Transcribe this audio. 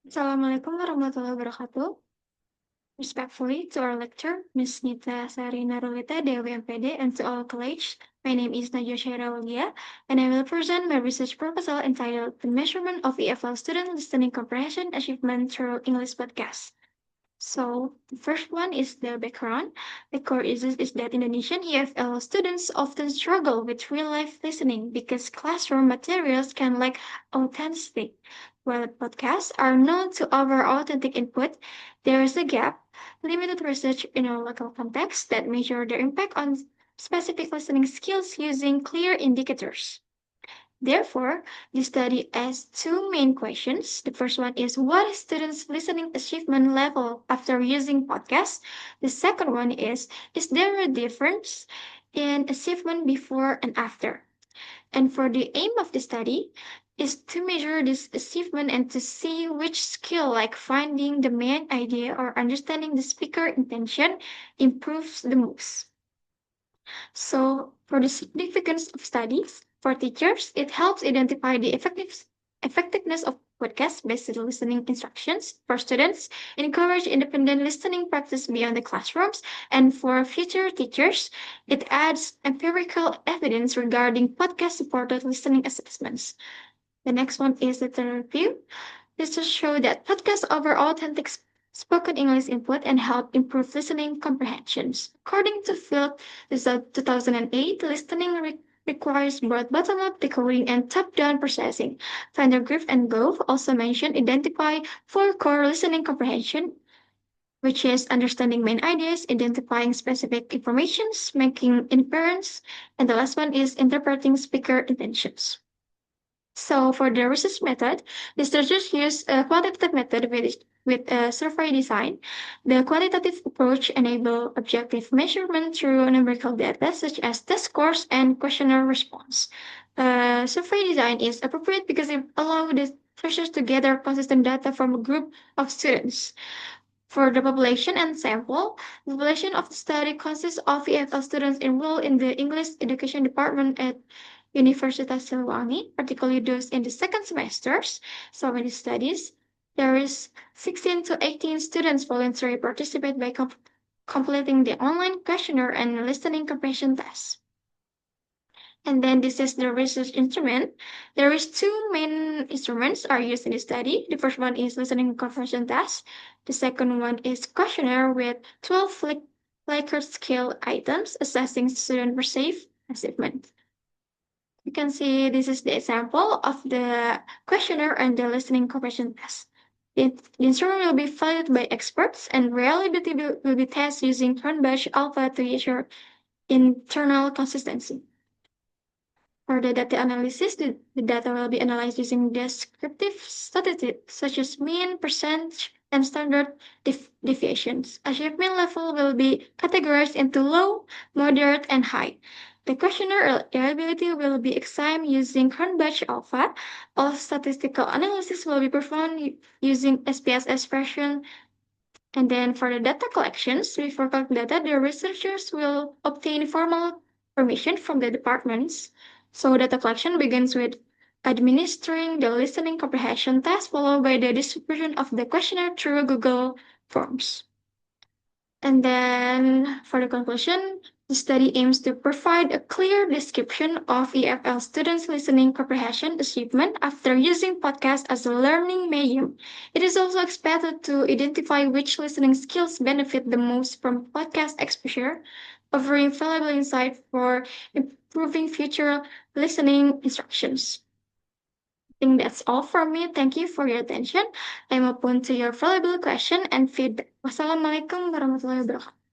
Assalamualaikum warahmatullahi wabarakatuh. Respectfully to our lecturer, Ms. Nita Sarina Rolita, Dewi MPD, and to all colleagues, my name is Najwa, and I will present my research proposal entitled The Measurement of EFL Student Listening Comprehension Achievement Through English Podcast. So the first one is the background. The core is that Indonesian EFL students often struggle with real-life listening because classroom materials can lack authenticity. While podcasts are known to offer authentic input, there is a gap, limited research in a local context that measure their impact on specific listening skills using clear indicators. Therefore, this study asks two main questions. The first one is what is students' listening achievement level after using podcasts? The second one is there a difference in achievement before and after? And for the aim of the study is to measure this achievement and to see which skill like finding the main idea or understanding the speaker intention improves the most. So, for the significance of studies, for teachers, it helps identify the effectiveness of podcast-based listening instructions. For students, encourage independent listening practice beyond the classrooms. And for future teachers, it adds empirical evidence regarding podcast-supported listening assessments. The next one is the review. This just show that podcasts offer authentic spoken English input and help improve listening comprehensions. According to Field result 2008, listening requires both bottom-up decoding and top-down processing. Vandergriff and Gove also mentioned identify four core listening comprehension, which is understanding main ideas, identifying specific informations, making inference, and the last one is interpreting speaker intentions. So for the research method, researchers use a quantitative method with a survey design. The quantitative approach enables objective measurement through numerical data such as test scores and questionnaire response. Survey design is appropriate because it allows the researchers to gather consistent data from a group of students. For the population and sample, the population of the study consists of EFL students enrolled in the English Education Department at Universitas Siliwangi, particularly those in the second semesters. So in the studies, there is 16 to 18 students voluntarily participate by completing the online questionnaire and listening comprehension tests. And then this is the research instrument. There is two main instruments are used in the study. The first one is listening comprehension test. The second one is questionnaire with 12 Likert scale items assessing student perceived achievement. You can see this is the example of the questionnaire and the listening comprehension test. The instrument will be validated by experts and reliability will be tested using Cronbach alpha to ensure internal consistency. For the data analysis, the data will be analyzed using descriptive statistics such as mean, percentage, and standard deviations. Achievement level will be categorized into low, moderate, and high. The questionnaire reliability will be examined using Cronbach alpha. All statistical analysis will be performed using SPSS version. And then for the data collections, before collecting data, the researchers will obtain formal permission from the departments. So data collection begins with administering the listening comprehension test, followed by the distribution of the questionnaire through Google Forms. And then for the conclusion, the study aims to provide a clear description of EFL students' listening comprehension achievement after using podcasts as a learning medium. It is also expected to identify which listening skills benefit the most from podcast exposure, offering valuable insight for improving future listening instructions. I think that's all from me. Thank you for your attention. I'm open to your valuable question and feedback. Wassalamualaikum warahmatullahi wabarakatuh.